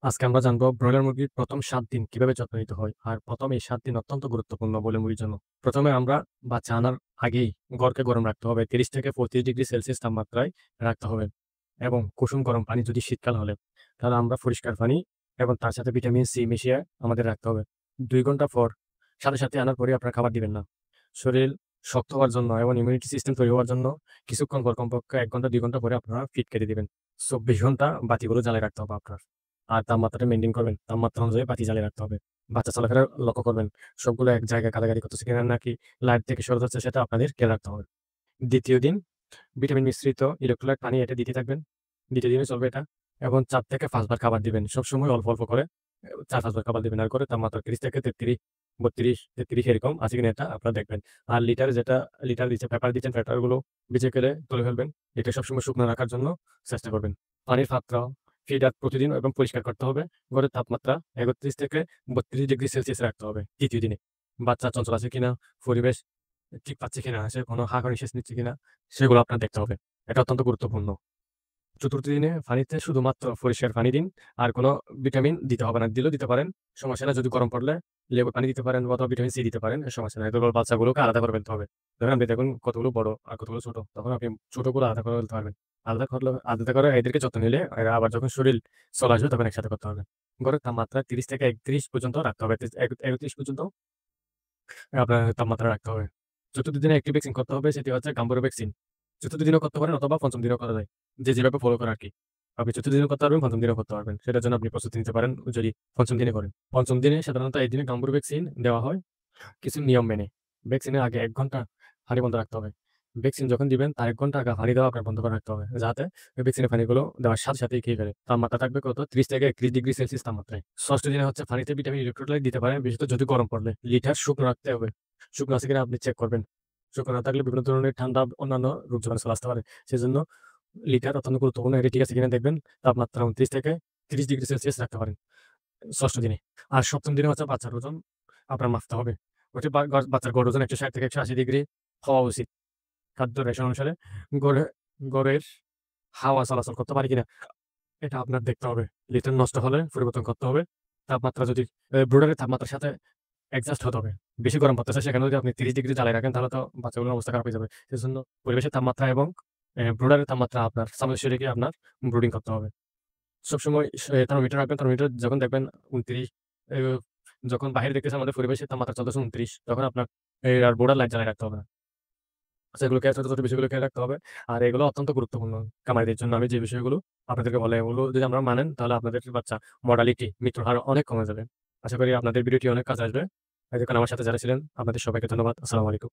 আজকে আমরা জানবো ব্রয়লার মুরগির প্রথম ৭ দিন কিভাবে যত্ন নিতে হয়। আর প্রথম এই ৭ দিন অত্যন্ত গুরুত্বপূর্ণ ব্রয়লার মুরগির জন্য। প্রথমে আমরা বাচ্চা আনার আগেই ঘরকে গরম রাখতে হবে। ৩০ থেকে ৩৫ ডিগ্রি সেলসিয়াস তাপমাত্রায় রাখতে হবে এবং কুসুম গরম পানি যদি শীতকাল হলে, তাহলে আমরা পরিষ্কার পানি এবং তার সাথে ভিটামিন সি মিশিয়ে আমাদের রাখতে হবে। ২ ঘন্টা পর সাথে আনার পরে আপনার খাবার দিবেন না। শরীর শক্ত হওয়ার জন্য এবং ইমিউনিটি সিস্টেম তৈরি হওয়ার জন্য কিছুক্ষণ পর কমপক্ষে ১ ঘন্টা ২ ঘন্টা পরে আপনারা ফিড কেটে দিবেন। ২৪ ঘন্টা বাতিগুলো জ্বালিয়ে রাখতে হবে আপনার। আর তাপমাত্রাটা মেইনটেইন করবেন। তাপমাত্রা অনুযায়ী বাতি জ্বালিয়ে রাখতে হবে। বাচ্চা চলাফেরা লক্ষ্য করবেন। সবগুলো এক জায়গায় গাদাগাদি করতেছে কিনা নাকি লাইট থেকে সরে যাচ্ছে সেটা আপনাদের খেয়াল রাখতে হবে। ২য় দিন ভিটামিন মিশ্রিত ইলেক্ট্রোলাইট পানি এটা দিতে থাকবেন। ২য় দিনে চলবে এটা এবং ৪ থেকে ৫ বার খাবার দিবেন। সবসময় অল্প করে ৪-৫ বার খাবার দিবেন। আর করে তাপমাত্রা ৩০ থেকে ৩৩, ৩২, ৩৩ এরকম আছে কিনা এটা আপনারা দেখবেন। আর লিটার দিচ্ছে পেপার দিচ্ছেন, পেপার গুলো ভিজে গেলে তুলে ফেলবেন। এটা সবসময় শুকনো রাখার জন্য চেষ্টা করবেন। পানির পাত্র, ফিডার প্রতিদিন এবং পরিষ্কার করতে হবে। ঘরের তাপমাত্রা ৩১ থেকে ৩২ ডিগ্রি সেলসিয়াস রাখতে হবে ৩য় দিনে। বাচ্চা চঞ্চল আছে কিনা, পরিবেশ ঠিক পাচ্ছে কিনা, সে কোনো হাঁক নিঃশ্বাস নিচ্ছে কিনা সেগুলো আপনার দেখতে হবে। এটা অত্যন্ত গুরুত্বপূর্ণ। ৪র্থ দিনে পানিতে শুধুমাত্র পরিষ্কার পানি দিন। আর কোনো ভিটামিন দিতে হবে না। দিলেও দিতে পারেন, সমস্যা নাই। যদি গরম পড়লে লেবুর পানি দিতে পারেন অথবা ভিটামিন সি দিতে পারেন, সমস্যা নাই। দুর্বল বাচ্চাগুলোকে আলাদা করে ফেলতে হবে। ধরেন আপনি দেখুন কতগুলো বড় আর কতগুলো ছোট। তখন আপনি ছোটগুলো আলাদা করে ফেলতে পারবেন। আলাদা করে এদেরকে যত্ন নিলে এরা আবার যখন শরীর চলে আসবে তখন একসাথে করতে হবে। ঘরের তাপমাত্রা ৩০ থেকে ৩১ পর্যন্ত রাখতে হবে। ৩১ পর্যন্ত আপনার তাপমাত্রা রাখতে হবে। ৪র্থ দিনে একটি ভ্যাকসিন করতে হবে, সেটি হচ্ছে গাম্বুরা ভ্যাকসিন। ৪র্থ দিনেও করতে পারেন অথবা ৫ম দিনেও করা যায়। যে যেভাবে ফলো করে আরকি। আপনি ৪র্থ দিনেও করতে পারবেন, ৫ম দিনেও করতে পারবেন। সেটার জন্য আপনি প্রস্তুতি নিতে পারেন যদি ৫ম দিনে করেন। ৫ম দিনে সাধারণত এই দিনে গাম্বুরা ভ্যাকসিন দেওয়া হয় কিছু নিয়ম মেনে। ভ্যাকসিনের আগে ১ ঘন্টা পানি বন্ধ রাখতে হবে। ভ্যাকসিন যখন দিবেন তার ১ ঘন্টা আগে পানি দেওয়া আপনার বন্ধ করে রাখতে হবে। যাতে ওই ভ্যাকসিনের পানিগুলো দেওয়ার সাথেই খেয়ে ফেলে। তাপমাত্রা থাকবে কত? ৩০ থেকে ৩১ ডিগ্রি সেলসিয়াস তাপমাত্রায়। ৬ষ্ঠ দিনে হচ্ছে পানিতে ভিটামিন ইলেক্ট্রোলাইট দিতে পারেন, বিশেষত যদি গরম পড়লে। লিটার শুকনো রাখতে হবে। শুকনো আছে কিনা আপনি চেক করবেন। শুকনো না থাকলে বিভিন্ন ধরনের ঠান্ডা অন্যান্য রোগ জীবাণু চলে আসতে পারে। সেজন্য লিটার অত্যন্ত গুরুত্বপূর্ণ। এটা ঠিক আছে কিনা দেখবেন। তাপমাত্রা ২৯ থেকে ৩০ ডিগ্রি সেলসিয়াস রাখতে পারেন ৬ষ্ঠ দিনে। আর ৭ম দিনে হচ্ছে বাচ্চার ওজন আপনার মাপতে হবে। ওটি বাচ্চার গড় ওজন ১৬০ থেকে ১৮০ ডিগ্রি হওয়া উচিত। খাদ্য রেশন অনুসারে গড়ে গড়ের হাওয়া চলাচল করতে পারে কিনা এটা আপনার দেখতে হবে। লিটার নষ্ট হলে পরিবর্তন করতে হবে। তাপমাত্রা যদি ব্রুডারের তাপমাত্রার সাথে অ্যাডজাস্ট হতে হবে। বেশি গরম পড়তেছে সেখানে যদি আপনি ৩০ ডিগ্রি জ্বালিয়ে রাখেন তাহলে তো বাচ্চাগুলোর অবস্থা খারাপ হয়ে যাবে। সেজন্য পরিবেশের তাপমাত্রা এবং ব্রুডারের তাপমাত্রা আপনার সামঞ্জস্য রেখে আপনার ব্রুডিং করতে হবে। সবসময় থার্মোমিটার রাখবেন। থার্মোমিটার যখন দেখবেন ২৯ এ যখন বাহিরে দেখতেছেন আমাদের পরিবেশের তাপমাত্রা চলতেছে ২৯ তখন আপনার আর ব্রুডার লাইট জ্বালিয়ে রাখতে হবে না। সেগুলোকে ছোট বিষয়গুলো খেয়াল রাখতে হবে। আর এগুলো অত্যন্ত গুরুত্বপূর্ণ খামারিদের জন্য। আমি যে বিষয়গুলো আপনাদেরকে বললাম এগুলো যদি আমরা মানেন তাহলে আপনাদের বাচ্চা মর্টালিটি মৃত্যুর হার অনেক কমে যাবে। আশা করি আপনাদের ভিডিওটি অনেক কাজে আসবে। এতক্ষণ আমার সাথে যারা ছিলেন আপনাদের সবাইকে ধন্যবাদ। আসসালামু আলাইকুম।